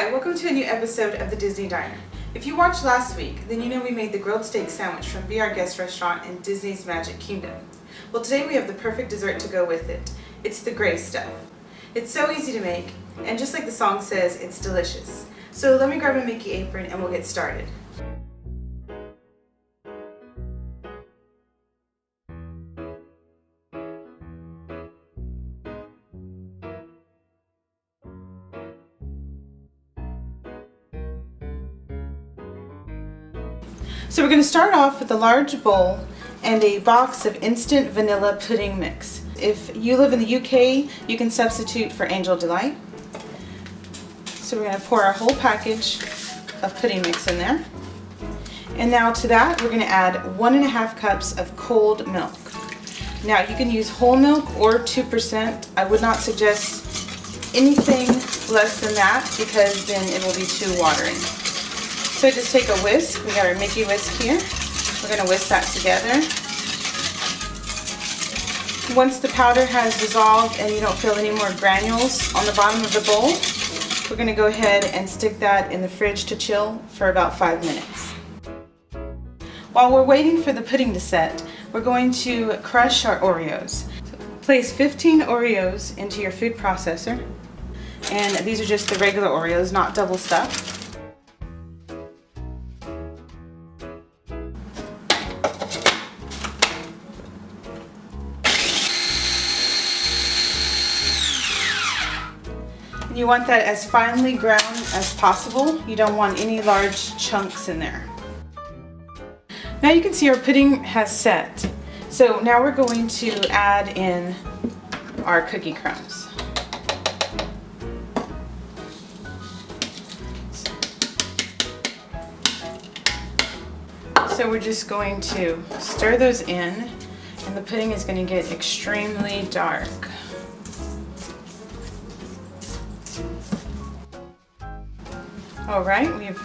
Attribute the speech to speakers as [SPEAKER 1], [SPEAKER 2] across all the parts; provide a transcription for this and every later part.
[SPEAKER 1] Hi, welcome to a new episode of the Disney Diner. If you watched last week, then you know we made the grilled steak sandwich from Be Our Guest restaurant in Disney's Magic Kingdom. Well, today we have the perfect dessert to go with it. It's the gray stuff. It's so easy to make, and just like the song says, it's delicious. So let me grab a Mickey apron and we'll get started. So we're going to start off with a large bowl and a box of instant vanilla pudding mix. If you live in the UK, you can substitute for Angel Delight. So we're going to pour our whole package of pudding mix in there. And now to that, we're going to add 1.5 cups of cold milk. Now you can use whole milk or 2%. I would not suggest anything less than that because then it will be too watery. So just take a whisk. We got our Mickey whisk here. We're going to whisk that together. Once the powder has dissolved and you don't feel any more granules on the bottom of the bowl, we're going to go ahead and stick that in the fridge to chill for about 5 minutes. While we're waiting for the pudding to set, we're going to crush our Oreos. Place 15 Oreos into your food processor. And these are just the regular Oreos, not double stuffed. You want that as finely ground as possible. You don't want any large chunks in there. Now you can see our pudding has set. So now we're going to add in our cookie crumbs. So we're just going to stir those in, and the pudding is going to get extremely dark. Alright, we've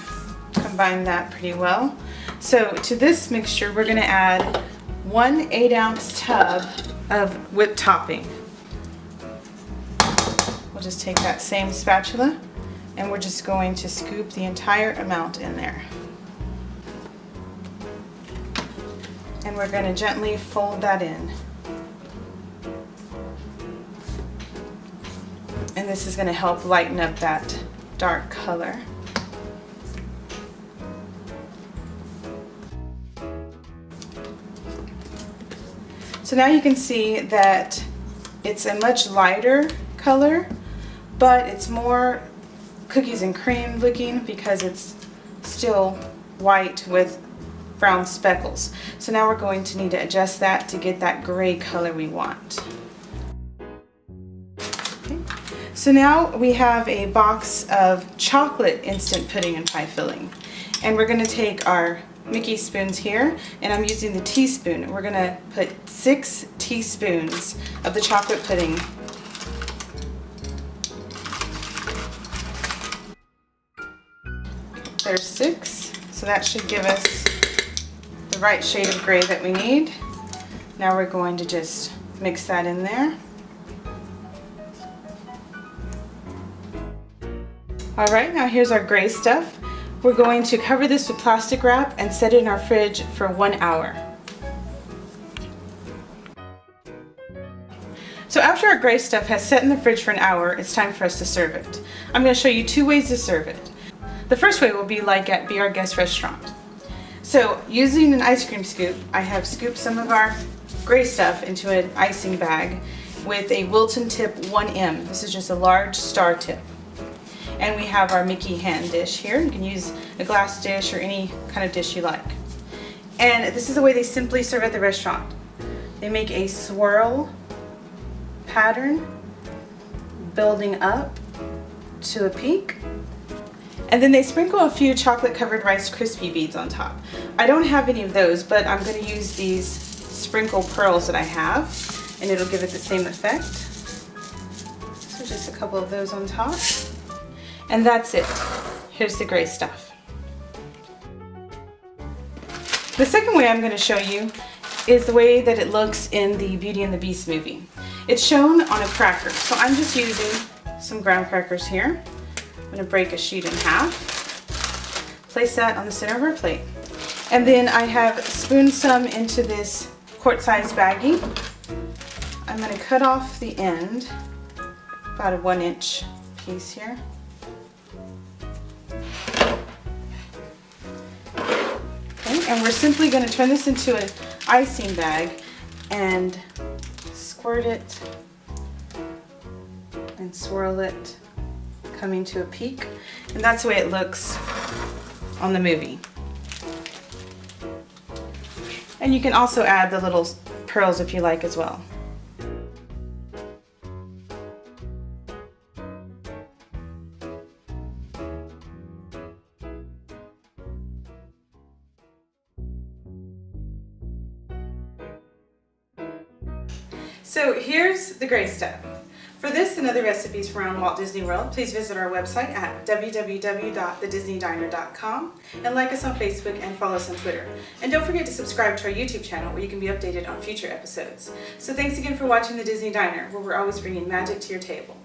[SPEAKER 1] combined that pretty well. So to this mixture we're going to add 1 8-ounce tub of whipped topping. We'll just take that same spatula and we're just going to scoop the entire amount in there. And we're going to gently fold that in. And this is going to help lighten up that dark color. So now you can see that it's a much lighter color, but it's more cookies and cream looking because it's still white with brown speckles. So now we're going to need to adjust that to get that gray color we want. Okay. So now we have a box of chocolate instant pudding and pie filling. And we're going to take our Mickey spoons here, and I'm using the teaspoon. We're going to put 6 teaspoons of the chocolate pudding. There's 6, so that should give us the right shade of gray that we need. Now we're going to just mix that in there. Alright, now here's our gray stuff. We're going to cover this with plastic wrap and set it in our fridge for 1 hour. So after our gray stuff has set in the fridge for an hour, it's time for us to serve it. I'm going to show you 2 ways to serve it. The first way will be like at Be Our Guest restaurant. So using an ice cream scoop, I have scooped some of our gray stuff into an icing bag with a Wilton tip 1M. This is just a large star tip. And we have our Mickey hand dish here. You can use a glass dish or any kind of dish you like. And this is the way they simply serve at the restaurant. They make a swirl pattern building up to a peak. And then they sprinkle a few chocolate covered Rice Krispie beads on top. I don't have any of those, but I'm going to use these sprinkle pearls that I have, and it'll give it the same effect. So just a couple of those on top. And that's it. Here's the gray stuff. The second way I'm going to show you is the way that it looks in the Beauty and the Beast movie. It's shown on a cracker. So I'm just using some graham crackers here. I'm going to break a sheet in half, place that on the center of our plate, and then I have spooned some into this quart-sized baggie. I'm going to cut off the end, about a 1-inch piece here. Okay, and we're simply going to turn this into an icing bag and squirt it and swirl it, coming to a peak, and that's the way it looks on the movie. And you can also add the little pearls if you like as well. So here's the gray stuff. For this and other recipes from around Walt Disney World, please visit our website at www.thedisneydiner.com and like us on Facebook and follow us on Twitter. And don't forget to subscribe to our YouTube channel where you can be updated on future episodes. So thanks again for watching The Disney Diner, where we're always bringing magic to your table.